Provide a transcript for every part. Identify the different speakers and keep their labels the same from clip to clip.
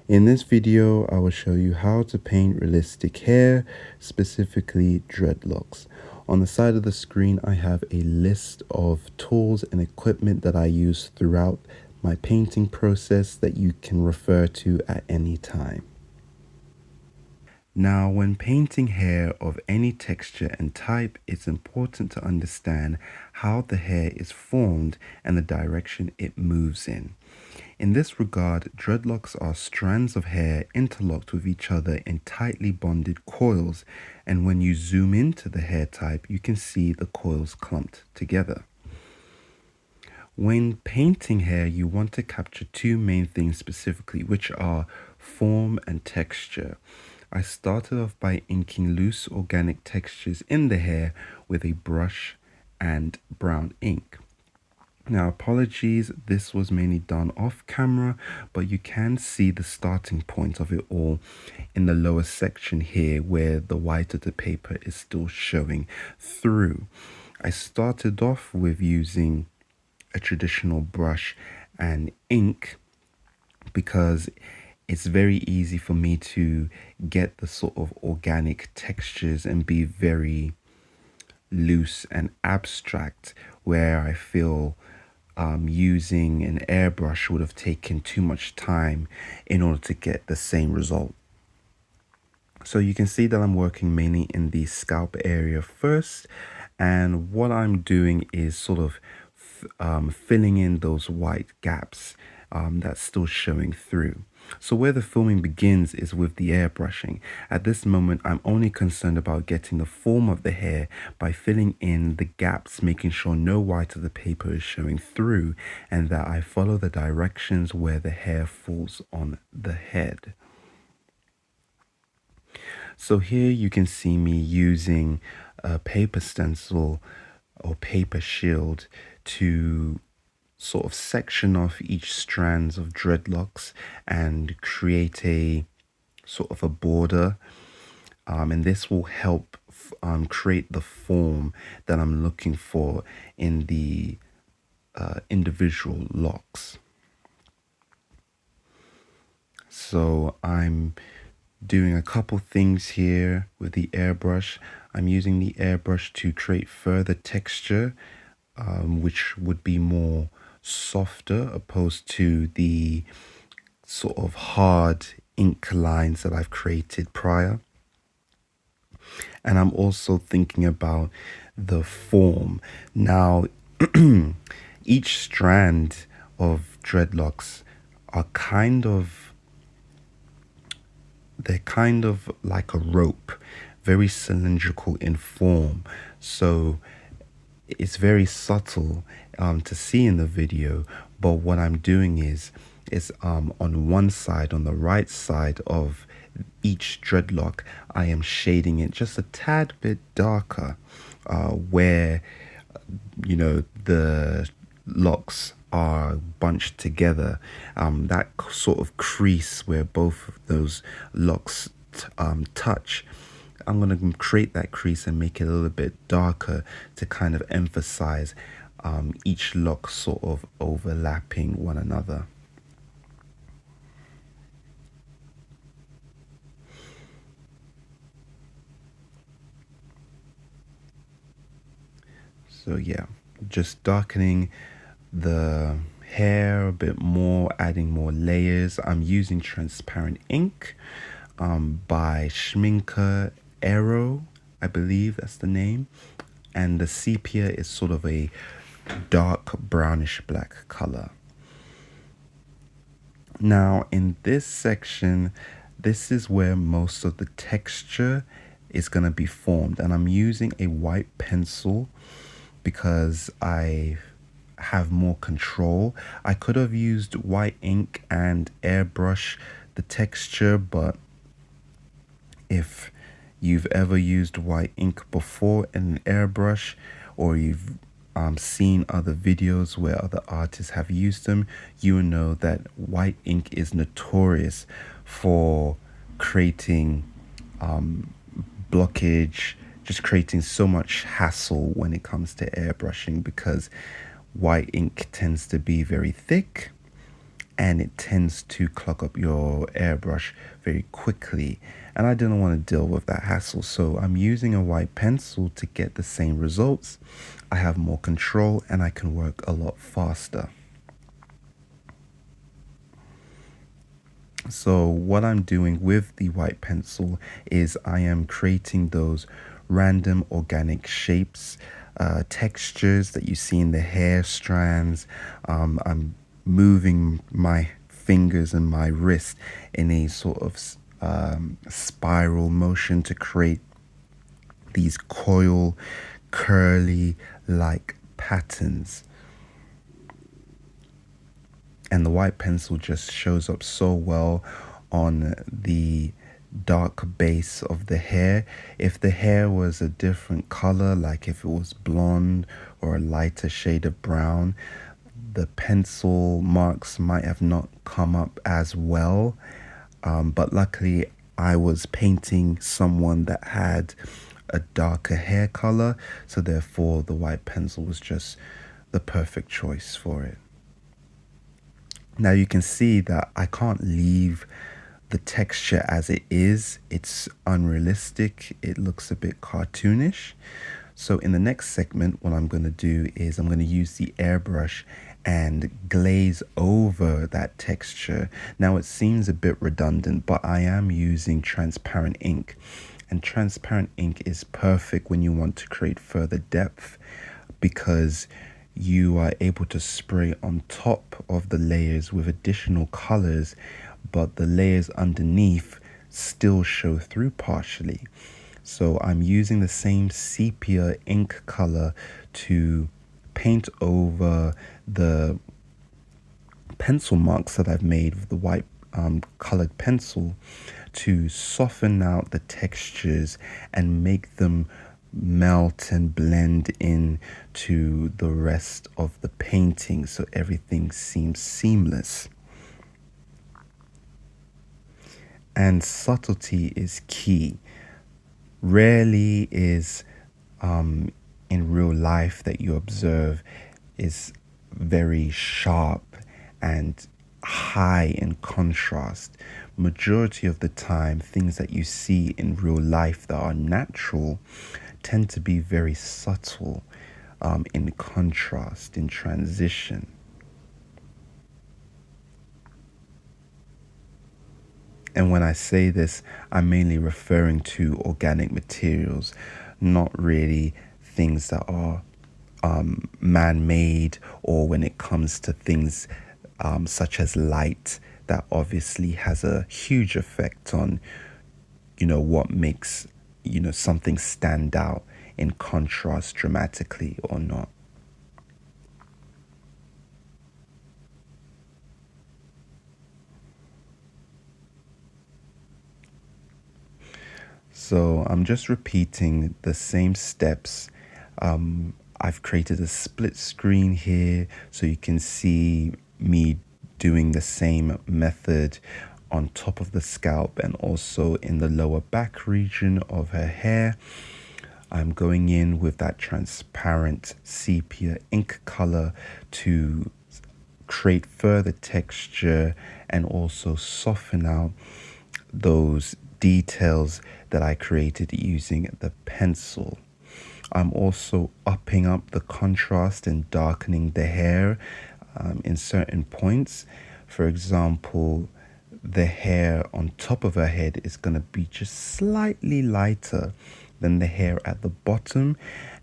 Speaker 1: In this video, I will show you how to paint realistic hair, specifically dreadlocks. On the side of the screen, I have a list of tools and equipment that I use throughout my painting process that you can refer to at any time. Now, when painting hair of any texture and type, it's important to understand how the hair is formed and the direction it moves in. In this regard, dreadlocks are strands of hair interlocked with each other in tightly bonded coils, and when you zoom into the hair type, you can see the coils clumped together. When painting hair, you want to capture two main things specifically, which are form and texture. I started off by inking loose organic textures in the hair with a brush and brown ink. Now, apologies, this was mainly done off camera, but you can see the starting point of it all in the lower section here where the white of the paper is still showing through. I started off with using a traditional brush and ink because it's very easy for me to get the sort of organic textures and be very loose and abstract, where I feel using an airbrush would have taken too much time in order to get the same result. So you can see that I'm working mainly in the scalp area first, and what I'm doing is sort of filling in those white gaps that's still showing through. So where the filming begins is with the airbrushing. At this moment, I'm only concerned about getting the form of the hair by filling in the gaps, making sure no white of the paper is showing through, and that I follow the directions where the hair falls on the head. So here you can see me using a paper stencil or paper shield to sort of section off each strands of dreadlocks and create a sort of a border, and this will help create the form that I'm looking for in the individual locks. So I'm doing a couple things here with the airbrush. I'm using the airbrush to create further texture, which would be more softer opposed to the sort of hard ink lines that I've created prior. And I'm also thinking about the form. Now, each strand of dreadlocks are they're kind of like a rope, very cylindrical in form. So it's very subtle to see in the video, but what I'm doing is on one side, on the right side of each dreadlock, I am shading it just a tad bit darker, where the locks are bunched together, that sort of crease where both of those locks touch. I'm going to create that crease and make it a little bit darker to kind of emphasize each lock sort of overlapping one another. So yeah, just darkening the hair a bit more, adding more layers. I'm using transparent ink by Schminker Aero, I believe that's the name, and the sepia is sort of a dark brownish black color. Now in this section, this is where most of the texture is going to be formed, and I'm using a white pencil because I have more control. I could have used white ink and airbrush the texture, but if you've ever used white ink before in an airbrush, or you've seen other videos where other artists have used them, you will know that white ink is notorious for creating blockage, just creating so much hassle when it comes to airbrushing, because white ink tends to be very thick and it tends to clog up your airbrush very quickly. And I didn't want to deal with that hassle, so I'm using a white pencil to get the same results. I have more control and I can work a lot faster. So what I'm doing with the white pencil is I am creating those random organic shapes, textures that you see in the hair strands. I'm moving my fingers and my wrist in a sort of spiral motion to create these coil, curly like patterns. And the white pencil just shows up so well on the dark base of the hair. If the hair was a different color, like if it was blonde or a lighter shade of brown, the pencil marks might have not come up as well. But luckily I was painting someone that had a darker hair color, so therefore the white pencil was just the perfect choice for it. Now you can see that I can't leave the texture as it is. It's unrealistic. It looks a bit cartoonish. So in the next segment, what I'm going to do is I'm going to use the airbrush and glaze over that texture. Now it seems a bit redundant, but I am using transparent ink. And transparent ink is perfect when you want to create further depth, because you are able to spray on top of the layers with additional colors, but the layers underneath still show through partially. So I'm using the same sepia ink color to paint over the pencil marks that I've made with the white colored pencil to soften out the textures and make them melt and blend in to the rest of the painting, so everything seems seamless. And subtlety is key. Rarely is in real life that you observe is very sharp and high in contrast. Majority of the time, things that you see in real life that are natural tend to be very subtle, in contrast, in transition. And when I say this, I'm mainly referring to organic materials, not really things that are man-made, or when it comes to things such as light, that obviously has a huge effect on, what makes, something stand out in contrast dramatically or not. So I'm just repeating the same steps. I've created a split screen here so you can see me doing the same method on top of the scalp and also in the lower back region of her hair. I'm going in with that transparent sepia ink color to create further texture and also soften out those details that I created using the pencil. I'm also upping up the contrast and darkening the hair in certain points. For example, the hair on top of her head is going to be just slightly lighter than the hair at the bottom,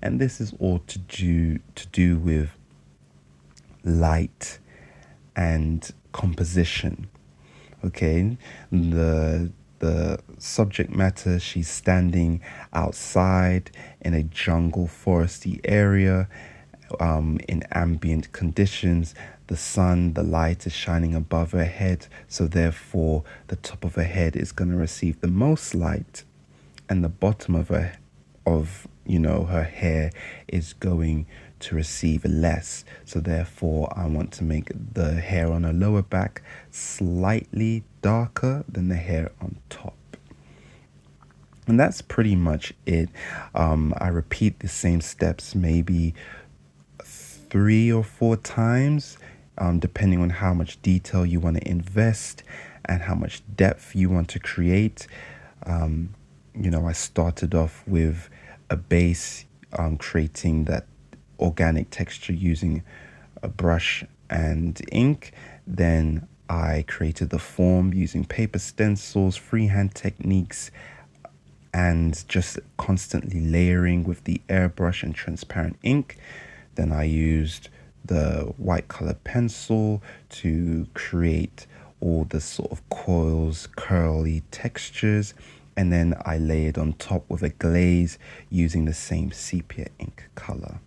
Speaker 1: and this is all to do with light and composition. Okay, the subject matter, she's standing outside in a jungle foresty area, in ambient conditions. The sun, the light is shining above her head, so therefore the top of her head is going to receive the most light, and the bottom of her hair is going to receive less. So therefore I want to make the hair on her lower back slightly darker than the hair on top. And that's pretty much it. I repeat the same steps maybe 3 or 4 times depending on how much detail you want to invest and how much depth you want to create. I started off with a base, creating that organic texture using a brush and ink. Then I created the form using paper stencils, freehand techniques, and just constantly layering with the airbrush and transparent ink. Then I used the white color pencil to create all the sort of coils, curly textures. And then I layered on top with a glaze using the same sepia ink color.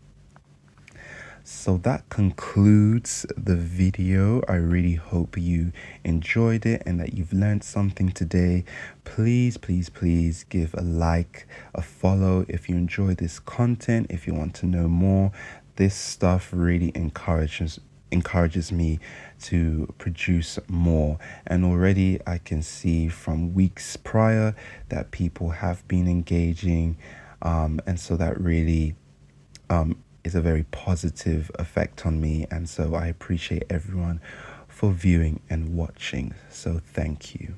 Speaker 1: So that concludes the video. I really hope you enjoyed it and that you've learned something today. Please, please, please give a like, a follow if you enjoy this content, if you want to know more. This stuff really encourages me to produce more, and already I can see from weeks prior that people have been engaging, and so that really is a very positive effect on me, and so I appreciate everyone for viewing and watching. So thank you.